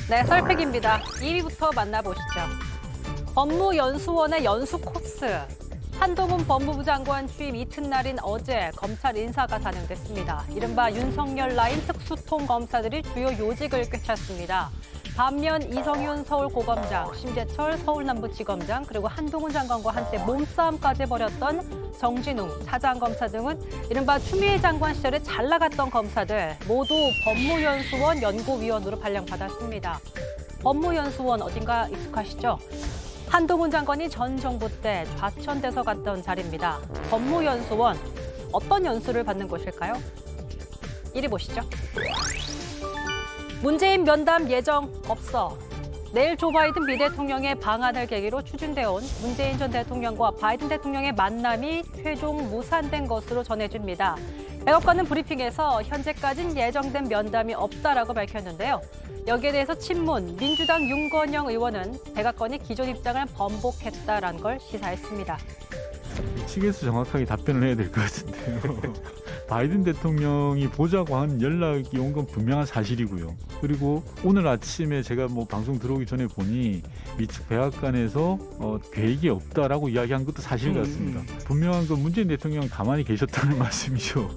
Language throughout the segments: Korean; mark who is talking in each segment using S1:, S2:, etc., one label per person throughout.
S1: 네, 썰팩입니다. 1위부터 만나보시죠. 법무연수원의 연수 코스. 한동훈 법무부 장관 취임 이튿날인 어제 검찰 인사가 단행됐습니다. 이른바 윤석열 라인 특수통 검사들이 주요 요직을 꿰찼습니다. 반면 이성윤 서울고검장, 심재철 서울남부지검장, 그리고 한동훈 장관과 한때 몸싸움까지 벌였던 정진웅 차장검사 등은 이른바 추미애 장관 시절에 잘 나갔던 검사들 모두 법무연수원 연구위원으로 발령받았습니다. 법무연수원 어딘가 익숙하시죠? 한동훈 장관이 전 정부 때 좌천돼서 갔던 자리입니다. 법무연수원, 어떤 연수를 받는 곳일까요? 이리 보시죠. 문재인 면담 예정 없어. 내일 조 바이든 미대통령의 방한을 계기로 추진되어 온 문재인 전 대통령과 바이든 대통령의 만남이 최종 무산된 것으로 전해집니다. 백악관은 브리핑에서 현재까지는 예정된 면담이 없다라고 밝혔는데요. 여기에 대해서 친문 민주당 윤건영 의원은 백악관이 기존 입장을 번복했다라는 걸 시사했습니다.
S2: 측에서 정확하게 답변을 해야 될 것 같은데요. 바이든 대통령이 보자고 한 연락이 온 건 분명한 사실이고요. 그리고 오늘 아침에 제가 방송 들어오기 전에 보니 미측 백악관에서 계획이 없다라고 이야기한 것도 사실 같습니다. 분명한 건 문재인 대통령 가만히 계셨다는 말씀이죠.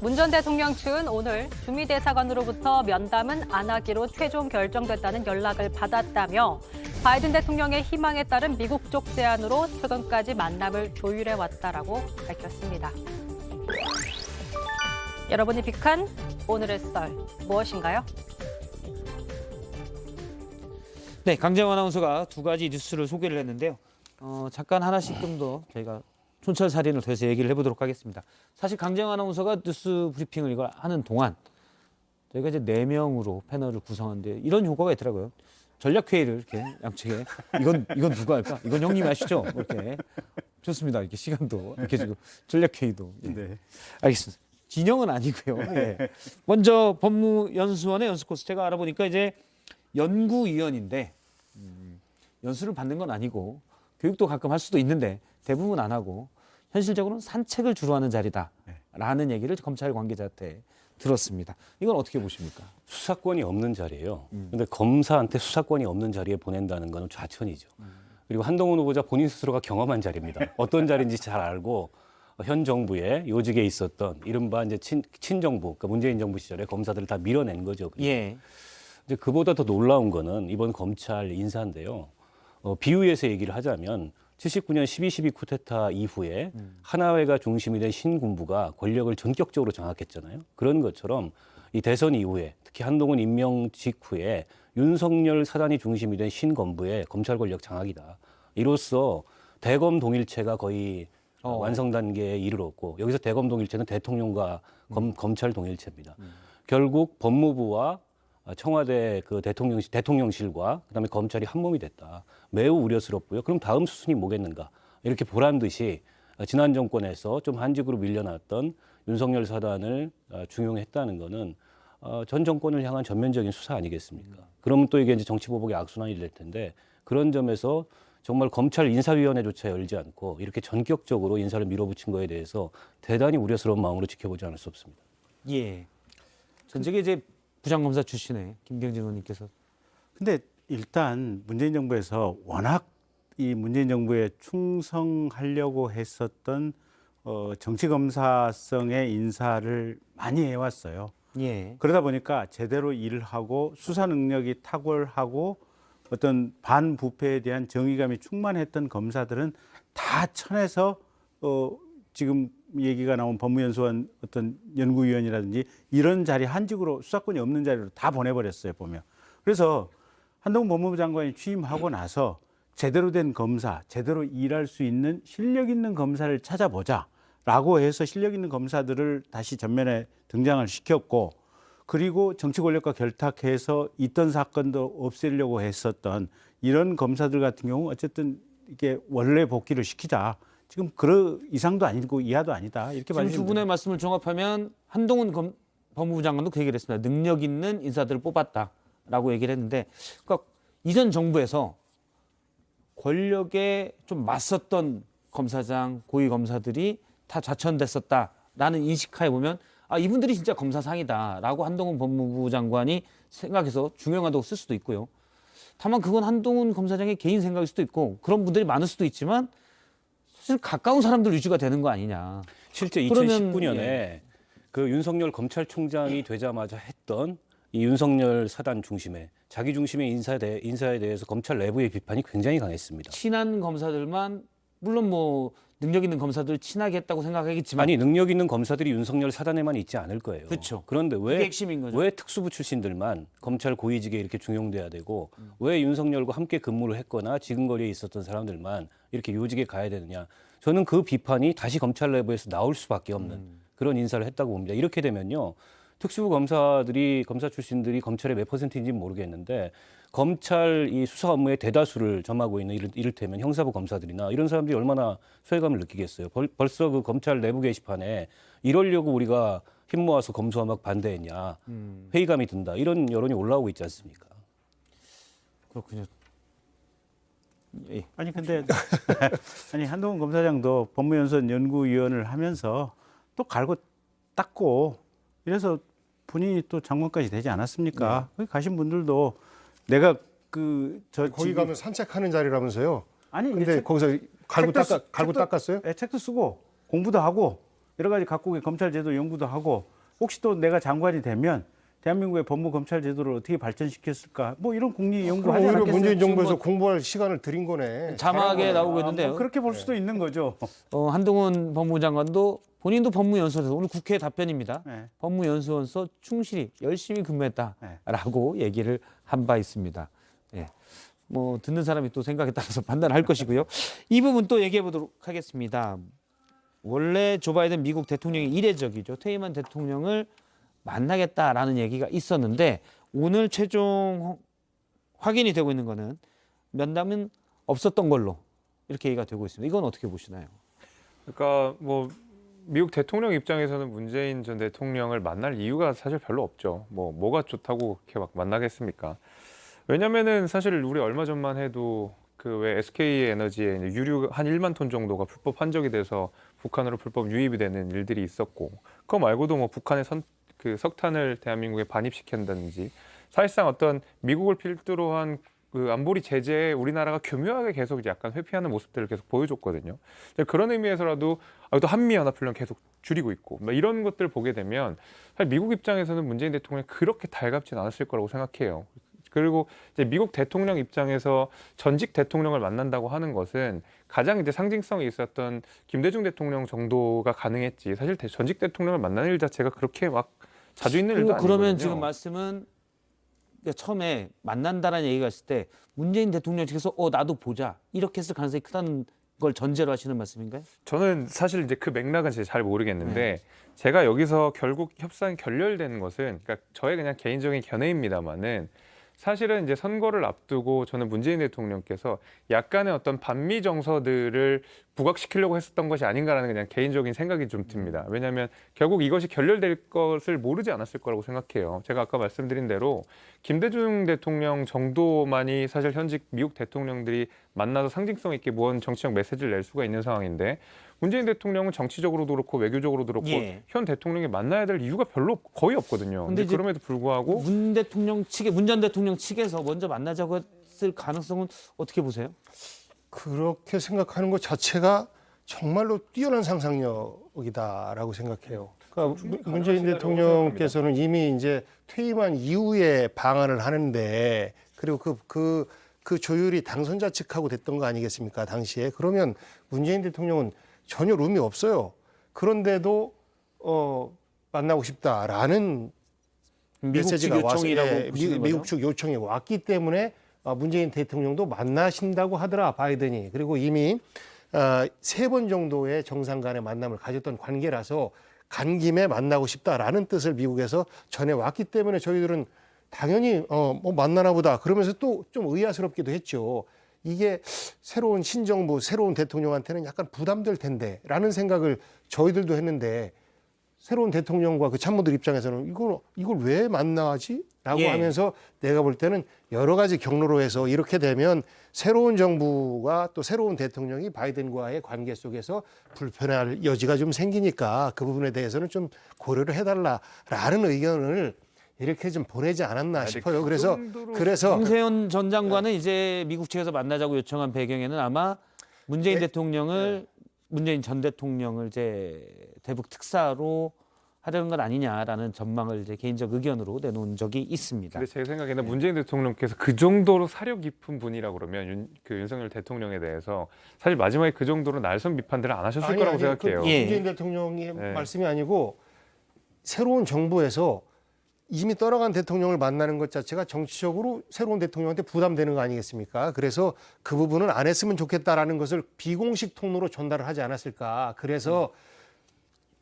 S1: 문 전 대통령 측은 오늘 주미 대사관으로부터 면담은 안 하기로 최종 결정됐다는 연락을 받았다며 바이든 대통령의 희망에 따른 미국 쪽 제안으로 최근까지 만남을 조율해 왔다라고 밝혔습니다. 여러분이 픽한 오늘의 썰 무엇인가요?
S3: 네, 강재원 아나운서가 두 가지 뉴스를 소개를 했는데요. 잠깐 하나씩 좀 더 저희가 촌철살인을 더해서 얘기를 해보도록 하겠습니다. 사실 강재원 아나운서가 뉴스 브리핑을 이걸 하는 동안 저희가 이제 4명으로 패널을 구성하는데 이런 효과가 있더라고요. 전략회의를 이렇게 양측에 이건 누가 할까? 이건 형님이 하시죠? 이렇게 좋습니다. 이렇게 시간도 이렇게 주고 전략회의도. 예.
S4: 네.
S3: 알겠습니다. 진영은 아니고요. 예. 먼저 법무연수원의 연수 코스 제가 알아보니까 이제 연구위원인데 연수를 받는 건 아니고 교육도 가끔 할 수도 있는데 대부분 안 하고 현실적으로는 산책을 주로 하는 자리다라는 얘기를 검찰 관계자한테 들었습니다. 이건 어떻게 보십니까?
S4: 수사권이 없는 자리예요. 근데 검사한테 수사권이 없는 자리에 보낸다는 건 좌천이죠. 그리고 한동훈 후보자 본인 스스로가 경험한 자리입니다. 어떤 자리인지 잘 알고 현 정부의 요직에 있었던 이른바 이제 친정부, 그러니까 문재인 정부 시절에 검사들을 다 밀어낸 거죠.
S3: 예.
S4: 이제 그보다 더 놀라운 거는 이번 검찰 인사인데요. 비유해서 얘기를 하자면 79년 12.12 쿠데타 이후에 하나회가 중심이 된 신군부가 권력을 전격적으로 장악했잖아요. 그런 것처럼 이 대선 이후에 특히 한동훈 임명 직후에 윤석열 사단이 중심이 된 신검부의 검찰 권력 장악이다. 이로써 대검 동일체가 거의 완성 단계에 이르렀고 여기서 대검 동일체는 대통령과 검찰 동일체입니다. 결국 법무부와 청와대 그 대통령실과 그다음에 검찰이 한 몸이 됐다. 매우 우려스럽고요. 그럼 다음 수순이 뭐겠는가? 이렇게 보란 듯이 지난 정권에서 좀 한직으로 밀려났던 윤석열 사단을 중용했다는 거는 전 정권을 향한 전면적인 수사 아니겠습니까? 그러면 또 이게 이제 정치보복의 악순환이 될 텐데 그런 점에서 정말 검찰 인사위원회조차 열지 않고 이렇게 전격적으로 인사를 밀어붙인 거에 대해서 대단히 우려스러운 마음으로 지켜보지 않을 수 없습니다.
S3: 예. 전직에 이제 부장검사 출신의 김경진 의원님께서
S5: 근데 일단 문재인 정부에서 워낙 이 문재인 정부에 충성하려고 했었던 정치검사성의 인사를 많이 해왔어요.
S3: 예.
S5: 그러다 보니까 제대로 일을 하고 수사 능력이 탁월하고 어떤 반부패에 대한 정의감이 충만했던 검사들은 다 천에서 지금 얘기가 나온 법무연수원 어떤 연구위원이라든지 이런 자리 한직으로 수사권이 없는 자리로 다 보내버렸어요, 보면. 그래서 한동훈 법무부 장관이 취임하고 나서 제대로 된 검사, 제대로 일할 수 있는 실력 있는 검사를 찾아보자라고 해서 실력 있는 검사들을 다시 전면에 등장을 시켰고 그리고 정치 권력과 결탁해서 있던 사건도 없애려고 했었던 이런 검사들 같은 경우 어쨌든 이게 원래 복귀를 시키자. 지금 그 이상도 아니고 이하도 아니다. 이렇게
S3: 지금
S5: 말씀드립니다.
S3: 두 분의 말씀을 종합하면 한동훈 법무부 장관도 그 얘기를 했습니다. 능력 있는 인사들을 뽑았다라고 얘기를 했는데 그러니까 이전 정부에서 권력에 좀 맞섰던 검사장, 고위 검사들이 다 좌천됐었다라는 인식하에 보면 아 이분들이 진짜 검사상이다라고 한동훈 법무부 장관이 생각해서 중요하다고 쓸 수도 있고요. 다만 그건 한동훈 검사장의 개인 생각일 수도 있고 그런 분들이 많을 수도 있지만 사실 가까운 사람들 위주가 되는 거 아니냐.
S4: 실제
S3: 그러면,
S4: 2019년에 그 윤석열 검찰총장이 되자마자 했던 이 윤석열 사단 중심의 자기 중심의 인사에 대해서 검찰 내부의 비판이 굉장히 강했습니다.
S3: 친한 검사들만 물론 뭐 능력 있는 검사들 친하게 했다고 생각하겠지만
S4: 아니 능력 있는 검사들이 윤석열 사단에만 있지 않을 거예요.
S3: 그렇죠.
S4: 그런데
S3: 그게 핵심인 거죠.
S4: 왜 특수부 출신들만 검찰 고위직에 이렇게 중용돼야 되고 왜 윤석열과 함께 근무를 했거나 지근거리에 있었던 사람들만 이렇게 요직에 가야 되느냐. 저는 그 비판이 다시 검찰 내부에서 나올 수밖에 없는 그런 인사를 했다고 봅니다. 이렇게 되면요. 특수부 검사들이 검사 출신들이 검찰의 몇 %인지는 모르겠는데 검찰 이 수사 업무의 대다수를 점하고 있는 이를테면 형사부 검사들이나 이런 사람들이 얼마나 소외감을 느끼겠어요. 벌써 그 검찰 내부 게시판에 이러려고 우리가 힘 모아서 검수완박 반대했냐 회의감이 든다 이런 여론이 올라오고 있지 않습니까?
S3: 그렇군요.
S5: 아니 근데 아니 한동훈 검사장도 법무연수원 연구위원을 하면서 또 갈고 닦고 이래서 본인이 또 장관까지 되지 않았습니까? 거기 가신 분들도 내가
S6: 거기 가면 산책하는 자리라면서요.
S5: 아니
S6: 근데 거기서 갈고 닦았어요?
S5: 네, 책도 쓰고 공부도 하고 여러 가지 각국의 검찰 제도 연구도 하고 혹시 또 내가 장관이 되면 대한민국의 법무 검찰 제도를 어떻게 발전시켰을까? 뭐 이런 국리 연구하지
S6: 오히려
S5: 않았겠어요?
S6: 문재인 정부에서
S3: 뭐
S6: 공부할 시간을 드린 거네.
S3: 자막에 나오고 있는데요.
S5: 뭐 그렇게 볼 수도 있는 거죠.
S3: 한동훈 법무부 장관도 본인도 법무연수원에서 오늘 국회 답변입니다.
S5: 네.
S3: 법무연수원서 충실히 열심히 근무했다라고 얘기를 한 바 있습니다. 예. 뭐 듣는 사람이 또 생각에 따라서 판단할 것이고요. 이 부분 또 얘기해 보도록 하겠습니다. 원래 조 바이든 미국 대통령이 이례적이죠. 퇴임한 대통령을 만나겠다라는 얘기가 있었는데 오늘 최종 확인이 되고 있는 거는 면담은 없었던 걸로 이렇게 얘기가 되고 있습니다. 이건 어떻게 보시나요?
S7: 그러니까 뭐 미국 대통령 입장에서는 문재인 전 대통령을 만날 이유가 사실 별로 없죠. 뭐가 좋다고 이렇게 막 만나겠습니까? 왜냐면은 사실 우리 얼마 전만 해도 그 왜 SK 에너지에 이제 유류 한 1만 톤 정도가 불법 환적이 돼서 북한으로 불법 유입이 되는 일들이 있었고, 그거 말고도 뭐 북한의 그 석탄을 대한민국에 반입시킨다든지 사실상 어떤 미국을 필두로 한 그 안보리 제재에 우리나라가 교묘하게 계속 이제 약간 회피하는 모습들을 계속 보여줬거든요. 그런 의미에서라도 또 한미연합훈련 계속 줄이고 있고 이런 것들 보게 되면 사실 미국 입장에서는 문재인 대통령이 그렇게 달갑진 않았을 거라고 생각해요. 그리고 이제 미국 대통령 입장에서 전직 대통령을 만난다고 하는 것은 가장 이제 상징성이 있었던 김대중 대통령 정도가 가능했지. 사실 전직 대통령을 만나는 일 자체가 그렇게 막 자주 있는 일도 아니거든요.
S3: 그러면 지금 말씀은 처음에 만난다라는 얘기가 있을 때 문재인 대통령 측에서 나도 보자 이렇게 했을 가능성이 크다는 걸 전제로 하시는 말씀인가요?
S7: 저는 사실 이제 그 맥락은 잘 모르겠는데 제가 여기서 결국 협상이 결렬되는 것은 그러니까 저의 그냥 개인적인 견해입니다만은 사실은 이제 선거를 앞두고 저는 문재인 대통령께서 약간의 어떤 반미 정서들을 부각시키려고 했었던 것이 아닌가라는 그냥 개인적인 생각이 좀 듭니다. 왜냐하면 결국 이것이 결렬될 것을 모르지 않았을 거라고 생각해요. 제가 아까 말씀드린 대로 김대중 대통령 정도만이 사실 현직 미국 대통령들이 만나서 상징성 있게 무언 정치적 메시지를 낼 수가 있는 상황인데 문재인 대통령은 정치적으로도 그렇고 외교적으로도 그렇고 현 대통령이 만나야 될 이유가 거의 없거든요. 근데 그럼에도 불구하고
S3: 문 전 대통령 측에서 먼저 만나자고 했을 가능성은 어떻게 보세요?
S6: 그렇게 생각하는 것 자체가 정말로 뛰어난 상상력이다라고 생각해요. 그러니까 문재인 대통령께서는 이미 이제 퇴임한 이후에 방안을 하는데 그리고 그 조율이 당선자 측하고 됐던 거 아니겠습니까? 당시에. 그러면 문재인 대통령은 전혀 룸이 없어요. 그런데도 만나고 싶다라는 메시지가 와서 미국 측 요청이 왔기 때문에 문재인 대통령도 만나신다고 하더라 바이든이. 그리고 이미 3번 정도의 정상 간의 만남을 가졌던 관계라서 간 김에 만나고 싶다라는 뜻을 미국에서 전해왔기 때문에 저희들은 당연히 뭐 만나나 보다 그러면서 또 좀 의아스럽기도 했죠. 이게 새로운 신정부, 새로운 대통령한테는 약간 부담될 텐데라는 생각을 저희들도 했는데 새로운 대통령과 그 참모들 입장에서는 이걸 왜 만나지? 라고
S3: 예.
S6: 하면서 내가 볼 때는 여러 가지 경로로 해서 이렇게 되면 새로운 정부가 또 새로운 대통령이 바이든과의 관계 속에서 불편할 여지가 좀 생기니까 그 부분에 대해서는 좀 고려를 해달라라는 의견을 이렇게 좀 보내지 않았나 싶어요. 그래서
S3: 정세현 전 장관은 이제 미국 측에서 만나자고 요청한 배경에는 아마 문재인 대통령을 문재인 전 대통령을 이제 대북 특사로 하려는 건 아니냐라는 전망을 이제 개인적 의견으로 내놓은 적이 있습니다.
S7: 근데 제 생각에는 문재인 대통령께서 그 정도로 사려 깊은 분이라고 그러면 윤석열 대통령에 대해서 사실 마지막에 그 정도로 날선 비판들을 안 하셨을 거라고 생각해요.
S6: 그
S3: 예.
S6: 문재인 대통령의
S7: 네.
S6: 말씀이 아니고 새로운 정부에서 이미 떠나간 대통령을 만나는 것 자체가 정치적으로 새로운 대통령한테 부담되는 거 아니겠습니까? 그래서 그 부분은 안 했으면 좋겠다라는 것을 비공식 통로로 전달을 하지 않았을까. 그래서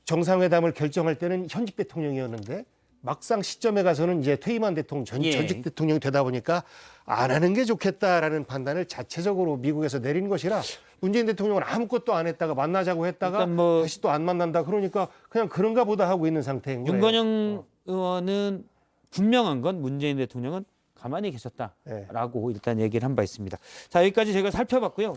S6: 정상회담을 결정할 때는 현직 대통령이었는데 막상 시점에 가서는 이제 퇴임한 대통령, 전직 대통령이 되다 보니까 안 하는 게 좋겠다라는 판단을 자체적으로 미국에서 내린 것이라 문재인 대통령은 아무것도 안 했다가 만나자고 했다가
S3: 일단 뭐
S6: 다시 또 안 만난다 그러니까 그냥 그런가 보다 하고 있는 상태인 거예요.
S3: 윤건영 의원은 분명한 건 문재인 대통령은 가만히 계셨다라고
S6: 네.
S3: 일단 얘기를 한 바 있습니다. 자, 여기까지 저희가 살펴봤고요.